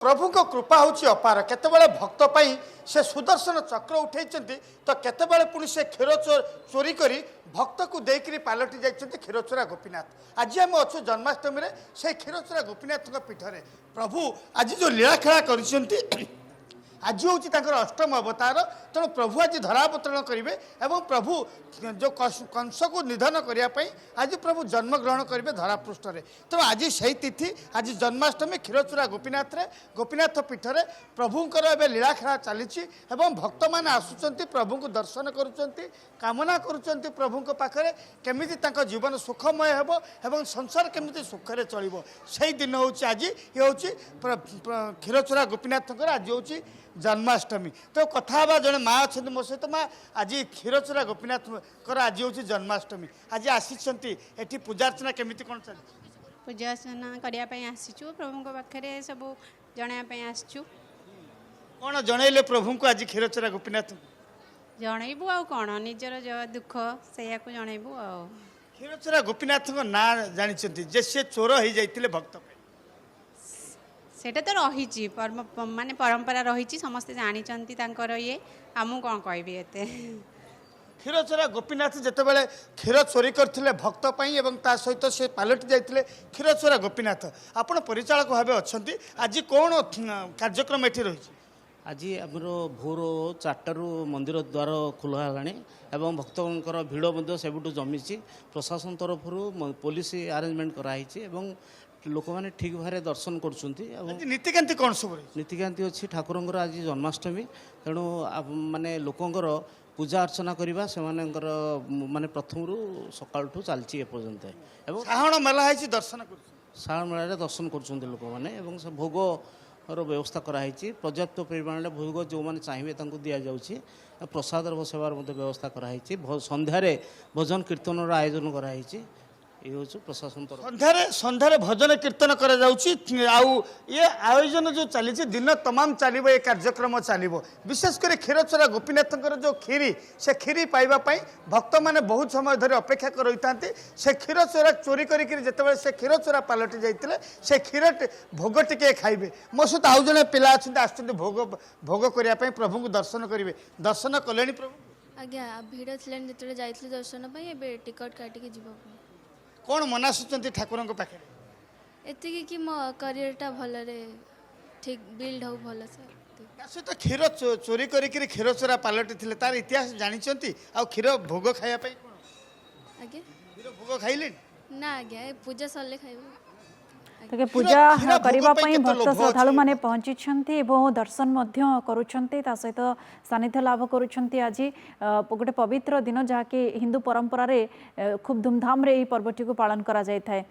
प्रभु को कृपा होची अपार केतेबेले भक्त पाई से सुदर्शन चक्र उठे तो केतेबेले पुणी से क्षीर चोरी करी भक्त को देकरी पालटि जाइछन्ति क्षीरचोरा गोपीनाथ। आज आम अच्छु जन्माष्टमी रे से क्षीरचोरा गोपीनाथ पीठरे प्रभु आज जो लीला खेला कर आज हूँ अष्टम अवतार तेणु प्रभु आज धरावतरण करेंगे और प्रभु जो कंस को निधन करने आज प्रभु जन्म ग्रहण करेंगे धरापृष्ठ में। तेणु आज से तिथि आज जन्माष्टमी क्षीरचोरा गोपीनाथ गोपीनाथ पीठरे प्रभुंकर ए लीला खेला चली भक्त मैंने आसुंच प्रभु को दर्शन करुँच करुँच प्रभु पाखे केमी जीवन सुखमय हो संसार केमी सुखरे चलो से दिन हूँ आज ये हूँ क्षीरचोरा गोपीनाथ आज हूँ जन्माष्टमी। तो कथा जड़े माँ अच्छा मो सहित माँ आज क्षीरचोरा गोपीनाथ आज हूँ जन्माष्टमी आज आसी पूजा अर्चना केमी कौन चल पूजा अर्चना करने आसीचु प्रभु पाखे सब जनवाई आसचु कौन जनइले प्रभु को आज क्षीरचोरा गोपीनाथ जनइबू आ कौन निजर जो दुख से जनइबू आ क्षीरचोरा गोपीनाथ ना जानी जे सी चोर हो जाते भक्त सेटा तो रही माने परंपरा रही समस्ते जानते ये आमु कौन कहबी एते क्षीरचोरा गोपीनाथ जितेबाला क्षीर चोरी करते भक्त ता सहित से पालटि जाते क्षीरचोरा गोपीनाथ आपण परिचालक भाव अच्छा आज कौन कार्यक्रम ये रही आज आमर भोर 4टारू मंदिर द्वार खोलाला एवं भक्तर भिड़ से जमी प्रशासन तरफ पुलिस आरेंजमेंट कराई लोक मैंने ठीक भाव दर्शन नीतिकांति कौन सब नीतिकांति अच्छी ठाकुर आज जन्माष्टमी तेणु माने लोकंर पूजा अर्चना करवा से माने प्रथम सकाल चलती एपर्यंत साहण मेला है दर्शन साहण मेला दर्शन कर लोक मैंने भोग व्यवस्था कराई पर्याप्त परिमाण भोग जो मैंने चाहिए दि जाऊँगी प्रसाद सेवार व्यवस्था कराई संध्यारे भजन कीर्तन आयोजन कराई ये हूँ प्रशासन तरफ संध्यारे भजन कीर्तन कर ये आयोजन जो चली दिन तमाम चलो ये कार्यक्रम चलो विशेषकर क्षीरचोरा गोपीनाथ जो खीरी से खीरी पाइबापी भक्त मैंने बहुत समय धरी अपेक्षा कर रही था से क्षीरचोरा चोरी करते से क्षीरचोरा पालटि जाते से क्षीर भोग टिके खाइबे मो सहित आउ जड़े पिला अच्छे भोग भोग करने प्रभु को दर्शन करेंगे दर्शन कले प्रभु आज्ञा भिड़ थी जाइए दर्शन टिकट काटिक जीवा कौन मनासुंच ठाकुर पाखे एति कि मो करियरटा भलरे ठीक बिल्ड हो भल से तो क्षीर चोरी करी क्षीरचोरा पालटि तार इतिहास जानते आ क्षीर भोग खायापी आज्ञा क्षीर भोग खाइले ना आज्ञा पूजा सरले खाइबो ताके पूजा करने भक्त श्रद्धालु मैंने पहुंची दर्शन करुँच सहित सानिध्य लाभ करुँच आज गोटे पवित्र दिन जहाँकि हिंदू परंपरा रे खूब धूमधाम रे पर्वटी को पालन करा जाय थाए।